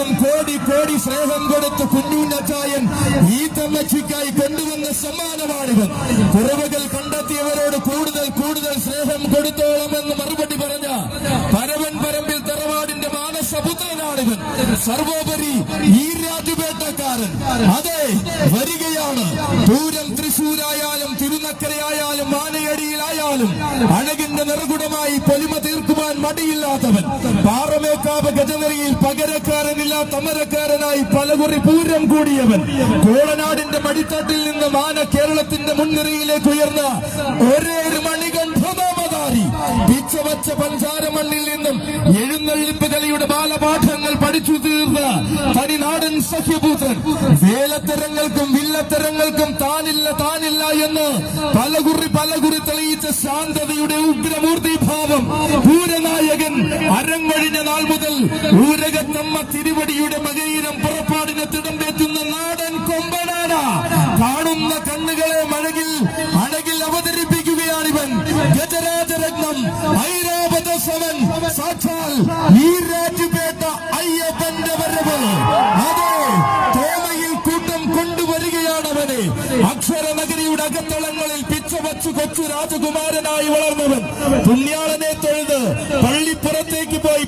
നിന്നും കോടി കോടി സ്നേഹം കൊടുത്ത് കുഞ്ഞുണ്ണച്ചായൻ ഈ തമ്മച്ചിക്കായി കൊണ്ടുവന്ന സമ്മാനമാണിവൻ. കുറവുകൾ കണ്ടെത്തിയവരോട് കൂടുതൽ കൂടുതൽ സ്നേഹം കൊടുത്തോളമെന്ന് മറുപടി പറഞ്ഞ പരവൻ പറമ്പിൽ തറവാടിന്റെ മാനസപുത്രനാണിവൻ. സർവോപരി ഈ രാജുപേട്ടക്കാരൻ അതെ വരികയാണ്. പൂരം തൃശൂരായാലും തിരുനക്കരയായാലും ആനയടിയിലായാലും അഴകിന്റെ നിറകുടമായി പൊലിമ തീർക്കുവാൻ മടിയില്ലാത്തവൻ. പാറമേക്കാവ് ഗജനരിയിൽ പകരക്കാരനില്ലാത്ത അമരക്കാരനായി പലകുറി പൂരം കൂടിയവൻ. കോളനാടിന്റെ മടിത്തട്ടിൽ നിന്ന് ആന കേരളത്തിന്റെ മുൻനിരയിലേക്ക് ഉയർന്ന ഒരേ ഒരു മണികണ്ഠനാമധാരി. പിച്ചവച്ച പഞ്ചാരമണ്ണിൽ നിന്നും എഴുന്നള്ളിപ്പ് കളിയുടെ ബാലപാഠങ്ങൾ പഠിച്ചു തീർന്ന തനിനാടൻ സഖ്യപുത്രൻ. വേലത്തരങ്ങൾക്കും വില്ലത്തരങ്ങൾക്കും താനില്ല എന്ന് പലകുറി തെളിയിച്ച ശാന്തതയുടെ ഉഗ്രമൂർത്തി ഭാവം പൂരനായകൻ. അരങ്ങൊഴിഞ്ഞ നാൾ മുതൽ ഊരകത്തമ്മ തിരുവടിയുടെ മകയിരം പുറപ്പാടിനെ തിടമ്പേറ്റുന്ന നാടൻ കൊമ്പനാന. കാണുന്ന കണ്ണുകളെ അഴകിൽ അവതരിപ്പിക്കുകയാണിവൻ. ഗജരാജരത്നം ഐരാവത സമൻ സാക്ഷാൽ ഈ രാജുപേട്ട അയ്യപ്പന്റെ വരവ്. അതെ, തോമയിൽ കൂട്ടം കൊണ്ടുവരികയാണവനെ. അക്ഷരനഗരിയുടെ അകത്തളങ്ങളിൽ പിച്ചവച്ചു കൊച്ചു രാജകുമാരനായി വളർന്നവൻ. പുണ്യാളനെ തൊഴുത് പള്ളിപ്പുറത്തേക്ക് പോയി